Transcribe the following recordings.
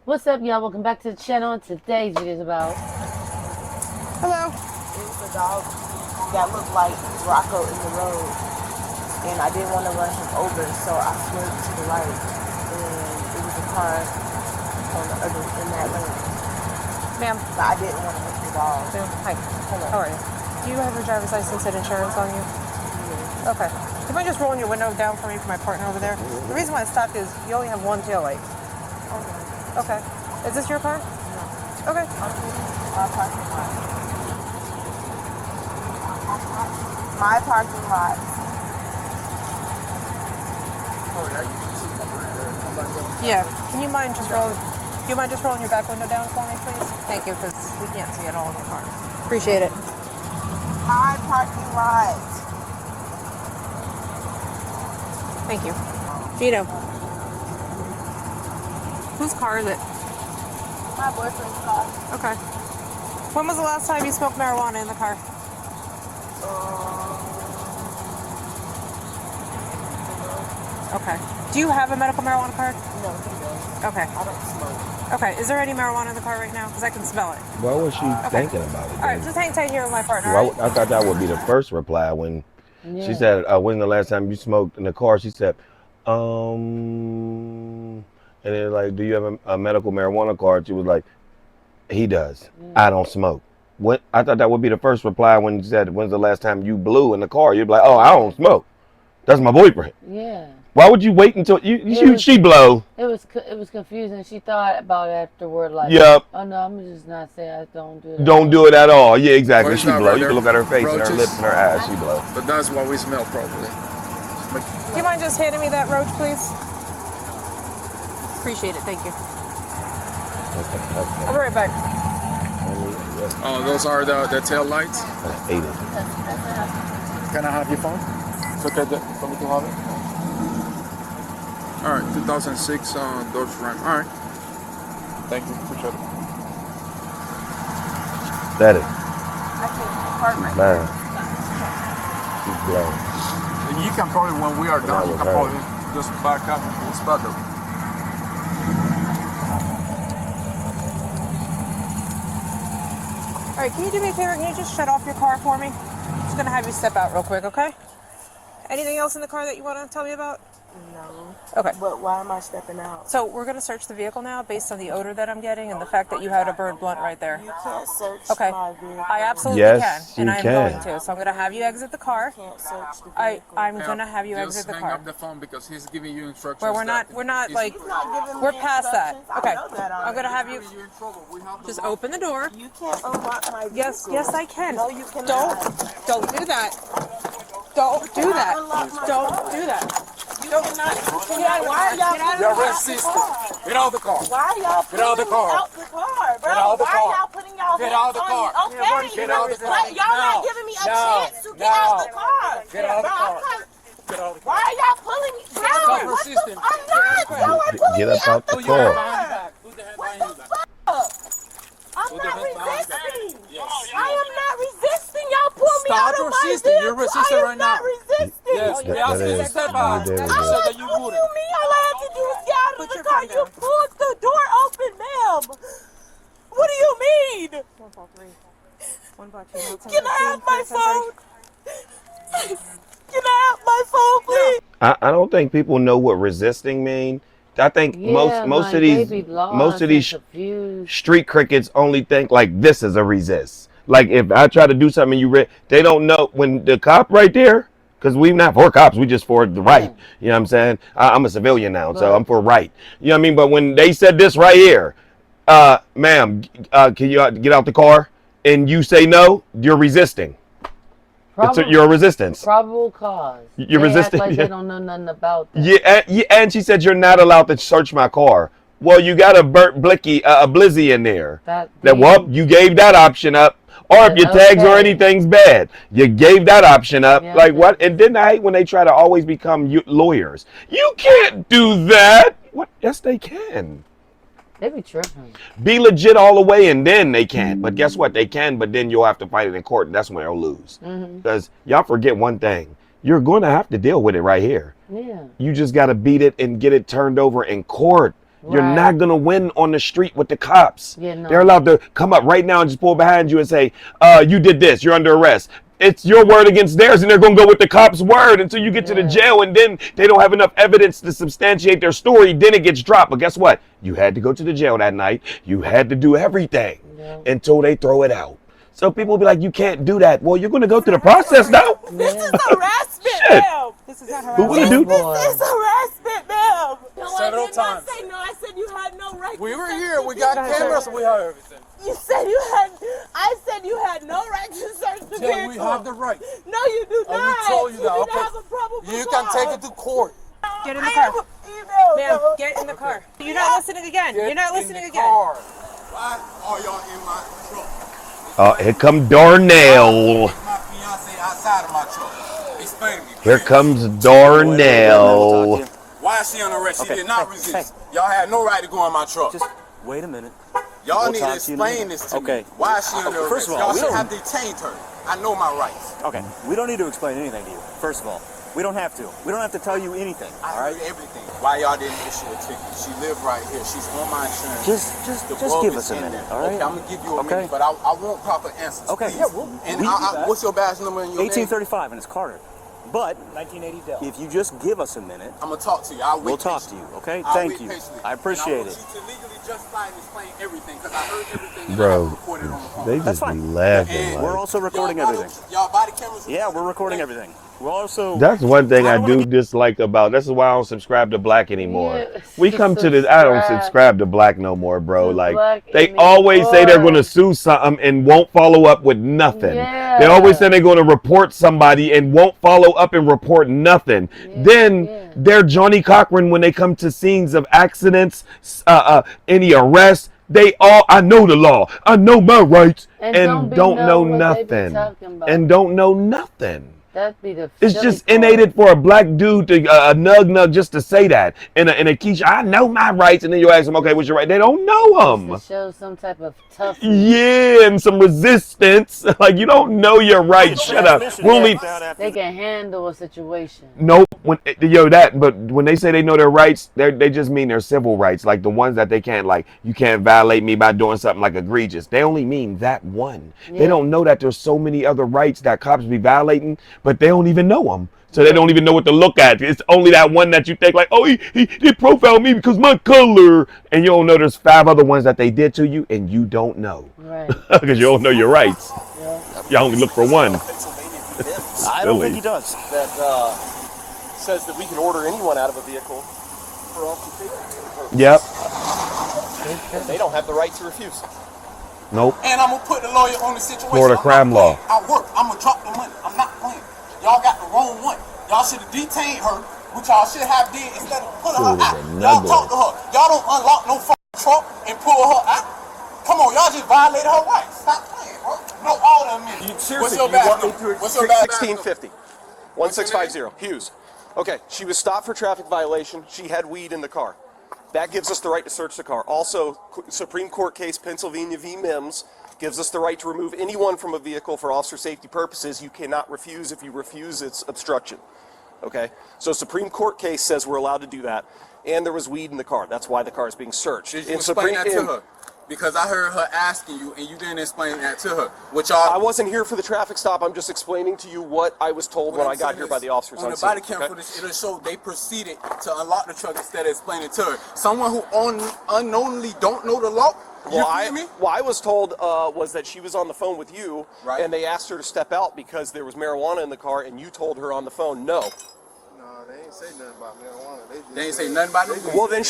What's up, y'all? Welcome back to the channel. And today's video is about. Hello. It was a dog that looked like Rocco in the road, and I didn't want to run him over, so I swerved to the right, and it was a car on the other in that lane. Ma'am. But I didn't want to hit the dog. Hi. Hello. How are you? Do you have your driver's license and insurance on you? Yeah. Okay. Do you mind just rolling your window down for me for my partner over there? The reason why I stopped is you only have one tail light. Okay. Is this your car? No. Okay. My parking lot. My parking lot. Yeah. Can you mind just rolling? Do you mind just rolling your back window down for me, please? Thank you, because we can't see it all in the car. Appreciate it. My parking lot. Thank you. Gino. Whose car is it? My boyfriend's car. Okay. When was the last time you smoked marijuana in the car? Okay. Do you have a medical marijuana card? No, he doesn't. Okay. I don't smoke. Okay. Is there any marijuana in the car right now? Because I can smell it. Why was she thinking about it? All right. Just hang tight here with my partner. I thought that would be the first reply when she said, "When's the last time you smoked in the car?" She said, and then like, "Do you have a medical marijuana card?" She was like, "He does. I don't smoke." When I thought that would be the first reply when you said, "When's the last time you blew in the car?" You'd be like, "Oh, I don't smoke. That's my boyfriend." Yeah. Why would you wait until she blow? It was confusing. She thought about it afterward, like, Yep. oh no, I'm just not saying I don't do it. Don't do it at all. Yeah, exactly. What is She that blow. right You there? can look at her face and her Roaches? lips and her eyes. She blow. But that's what we smell properly. Do you mind just handing me that roach, please? Appreciate it. Thank you. I'll be right back. Oh, those are the tail lights. I ate it. Can I have your phone? It's okay for me to have it. All right, 2006 Dodge Ram. All right. Thank you. Appreciate it. That is. I can't park my Man. She's blown. And you can probably, when we are done, you can probably just back up. It's better. All right. Can you do me a favor? Can you just shut off your car for me? I'm just gonna have you step out real quick, okay? Anything else in the car that you want to tell me about? No. Okay. But why am I stepping out? So we're gonna search the vehicle now based on the odor that I'm getting and the fact that you had a burned blunt right there. You can't search Okay. my vehicle. I absolutely Yes, can, and you I'm can. going to. So I'm gonna have you exit the car. You can't search the vehicle. I'm gonna have you exit the Just car. hang up the phone because he's giving you instructions. Where we're not like He's not giving we're me past that. instructions. I Okay. know that I'm gonna have you You're in trouble. We have the just law. open the door. You can't unlock my vehicle. Yes, I can. No, you cannot. Don't do that. Don't do that. Don't do that. You cannot. Why are y'all putting You're me out the resisting. car? Get out of the car. Why are y'all Get out of the putting me car. out the car, bro? Get out of the Why car. are y'all putting y'all Get out of the hands on car. me? Okay. Get out of the car. Like, y'all Now. not giving me a Now. chance to get out the car. Get out of the Bro, car. I'm not- Get out of the car. Why are y'all pulling me? Bro, Stop what the resisting. I'm not. Y'all are pulling Get me up out out the the Put your hand car. behind your car. back. Put the hand What behind the your back. fuck? I'm Put the not hand behind your back. resisting. Yes. I am not resisting. Y'all pull me Stop out of my resisting. vehicle. You're resisting I am right now. not resisting. Yes, we asked you to is- step yeah, out. there we You go. said that you What do wouldn't. you mean? All I had to do was get out of Put the your car. phone You down. pulled the door open, ma'am. What do you mean? 153. Can I have my phone? Can I have my phone, please? I don't think people know what resisting mean. I think most like, of they these be lost and confused. street crickets only think like this is a resist. Like if I try to do something they don't know when the cop right there, because we're not for cops, we just for the right. You know what I'm saying? I'm a civilian now, so I'm for right. You know what I mean? But when they said this right here, ma'am, can you get out the car? And you say no, you're resisting. You're a resistance. Probable cause. You're they resisting. Act like Yeah. they don't know nothing about that. Yeah, and she said you're not allowed to search my car. Well, you got a burnt blicky, a blizzy in there. You gave that option up. Or if your tags or anything's bad, you gave that option up. Yeah, like what? And then I hate when they try to always become lawyers. You can't do that. What? Yes, they can. They be tripping. Be legit all the way, and then they can't. But guess what? They can, but then you'll have to fight it in court, and that's when they'll lose. Because y'all forget one thing. You're going to have to deal with it right here. Yeah. You just got to beat it and get it turned over in court. You're Right. not going to win on the street with the cops. Yeah, no. They're allowed to come up right now and just pull behind you and say, you did this, you're under arrest. It's your word against theirs, and they're going to go with the cop's word until you get to the jail, and then they don't have enough evidence to substantiate their story. Then it gets dropped. But guess what? You had to go to the jail that night. You had to do everything until they throw it out. So people will be like, you can't do that. Well, you're going to go through the process now. This is harassment, Shit. ma'am. This is not Who harassment. gonna do This is harassment, ma'am. No, Several I did times. not say no. I said you had no right. We to were search here. the We got vehicle. cameras and we have everything. You said you had. I said you had no right to search the Yeah, vehicle. we have the right. No, you do And not. we told you that. didn't Okay. have a probable You can cause. take it to court. Get in the I car. have an email. Ma'am, though. get in the car. You're not listening again. Get You're not in listening the again. car. Why are y'all in my truck? Here come Darnell. My fiance outside of my truck. Explain to me. Here please. comes Darnell. Why is she on arrest? She Okay, did not hey, resist. Y'all had no right to go in my truck. Just wait a minute. Y'all we'll need to talk to you in a explain minute. this to Okay. me. Why is she under arrest? First of all, Y'all we should don't- have detained her. I know my rights. Okay, we don't need to explain anything to you. First of all, we don't have to. We don't have to tell you anything. I All right. heard everything. Why y'all didn't issue a ticket? She lived right here. She's on my insurance. Just The give bug us is a in minute. there. All right. Okay, I'm gonna give you a Okay. minute, but I want proper answers. Okay. Please. Yeah, and we can do that. what's your badge number and your name? 1835, and it's Carter. But 1980 Dell. If you just give us a minute, I'm gonna talk to you. I'll wait we'll talk to patiently. you. Okay. I'll Thank wait you. patiently. I appreciate and I it. want you to legally justify and explain everything because I heard everything. And I Bro, have recorded on the phone. they That's just be fine. laughing. And we're Like. also recording Y'all body- everything. Y'all body cameras. Yeah, we're recording everything. We're also. That's one thing I don't wanna do dislike about. This is why I don't subscribe to Black anymore. Yeah, We come to this. I don't subscribe subscribe to Black no more, bro. to Like Black they anymore. always say they're going to sue something and won't follow up with nothing. Yeah. They always say they're going to report somebody and won't follow up and report nothing. Then they're Johnny Cochran when they come to scenes of accidents, any arrests. They all, I know the law. I know my rights, and don't know what they be nothing. talking about. And don't know nothing. That'd be the It's silly just part. innate for a black dude to nug just to say that. And a Keisha, I know my rights, and then you ask them, okay, what's your right? They don't know them. to show some type of toughness. Yeah, and some resistance. Like you don't know your rights. Shut up. We're only They can handle a situation. nope. But when they say they know their rights, they just mean their civil rights, like the ones that they can't, like you can't violate me by doing something like egregious. They only mean that one. They don't know that there's so many other rights that cops be violating, but they don't even know them. So they don't even know what to look at. It's only that one that you think like, oh, he profiled me because my color, and you don't know there's 5 other ones that they did to you, and you don't know Right. because you don't know your rights. You only look for one. I don't think he does. That says that we can order anyone out of a vehicle for officer safety. Yep. They don't have the right to refuse. Nope. And I'm gonna put the lawyer on the situation. Florida I'm crime not law. playing. I work. I'm gonna drop the money. I'm not playing. Y'all got the wrong one. Y'all should have detained her, which y'all should have did instead of pulling her out. Y'all talk to her. Y'all don't unlock no fucking truck and pull her out. Come on, y'all just violated her rights. Stop playing, bro. No, all of them. What's your badge number? What's your badge number? 1650. 1650. Hughes. Okay, she was stopped for traffic violation. She had weed in the car. That gives us the right to search the car. Also, Supreme Court case Pennsylvania v. Mims gives us the right to remove anyone from a vehicle for officer safety purposes. You cannot refuse. If you refuse, it's obstruction. Okay? So Supreme Court case says we're allowed to do that. And there was weed in the car. That's why the car is being searched. Did you explain that to her? Because I heard her asking you, and you didn't explain that to her. Which y'all. I wasn't here for the traffic stop. I'm just explaining to you what I was told when I got here by the officers on the scene, body cam okay? footage, it'll show they proceeded to unlock the truck instead of explaining to her. Someone who unknowingly don't know the law. You feel me? What I was told was that she was on the phone with you, Right. and they asked her to step out because there was marijuana in the car, and you told her on the phone no. No, they ain't say nothing about marijuana. They ain't say nothing about it. Well, then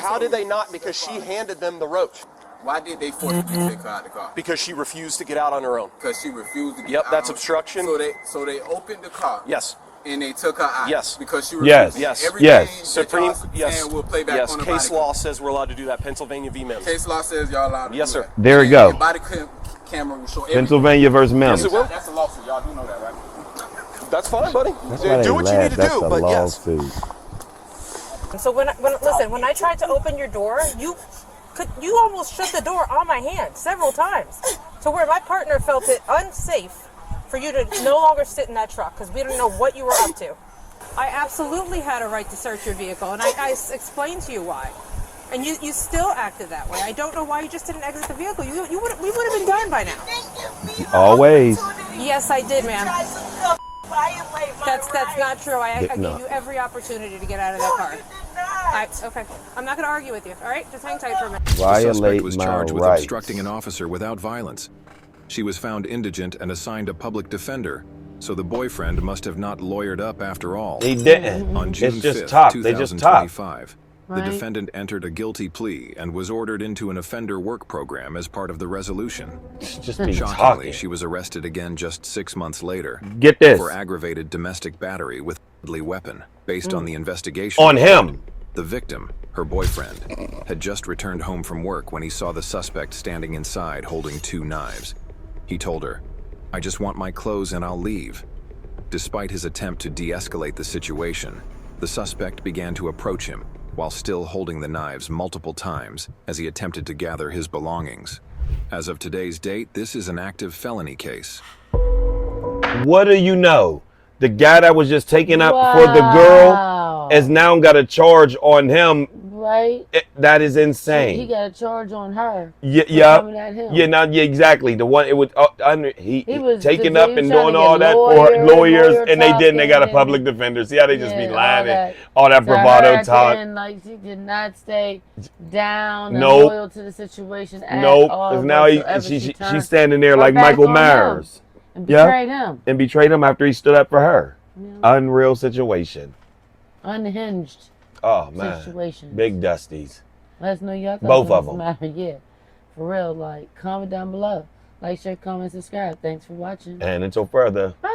how did they not? Because she handed them the roach. Why did they force you to take her out of the car? Because she refused to get out on her own. Because she refused to get Yep, out. that's obstruction. So they opened the car. Yes. And they took her out. Yes. Because she Yes. refused. Yes. Everything Yes. that Supreme. y'all Yes. saying will play back Yes. on the Case body law says we're allowed to do that. Pennsylvania v. Mims. Case law says y'all allowed to Yes, do sir. that. There we And go. the body camera will show everything. Pennsylvania versus Mims. Yes, it will. That's a lawsuit. Y'all do know that, right? That's fine, buddy. That's why they Do what you laugh. need to That's do, a but yes. lawsuit. So when I tried to open your door, you almost shut the door on my hand several times, to where my partner felt it unsafe for you to no longer sit in that truck because we didn't know what you were up to. I absolutely had a right to search your vehicle, and I explained to you why. And you still acted that way. I don't know why you just didn't exit the vehicle. We would have been done by now. Always. Yes, I did, ma'am. That's not true. I gave you every opportunity to get out of that car. Okay. I'm not going to argue with you. All right, just hang tight for a minute. The suspect Violate was my charged with rights. obstructing an officer without violence. She was found indigent and assigned a public defender, so the boyfriend must have not lawyered up after all. He didn't. On June It's just 5th, tough. They just tough. 2025, Right. the defendant entered a guilty plea and was ordered into an offender work program as part of the resolution. Just be Shockingly, talking. she was arrested again just 6 months later Get this. for aggravated domestic battery with a deadly weapon. Based on the investigation On him. the victim, her boyfriend, had just returned home from work when he saw the suspect standing inside holding 2 knives. He told her, "I just want my clothes and I'll leave." Despite his attempt to de-escalate the situation, the suspect began to approach him while still holding the knives multiple times as he attempted to gather his belongings. As of today's date, this is an active felony case. What do you know? The guy that was just taking up for the girl has now got a charge on him. Right? That is He insane. got a charge on her. Yeah, Coming at him. yeah, exactly. The one it was he was taking just- up he was and trying doing to all get that lawyer for lawyers, and they didn't. They got a talking public and- defender. See how they just be Yeah, lying all and all that To her bravado at the talk. end, like she did not stay down and Nope. loyal to the situation at Nope, all. because now whatsoever. she's turned standing there her like back Michael on him Myers. and Yeah. betrayed him. And betrayed him after he stood up for her. Yeah. Unreal situation. Unhinged Oh man, situation. big Dusties. Let us know y'all thoughts Both on of this them. matter. Yeah, for real. Like, comment down below. Like, share, comment, subscribe. Thanks for watching. And until further. Bye.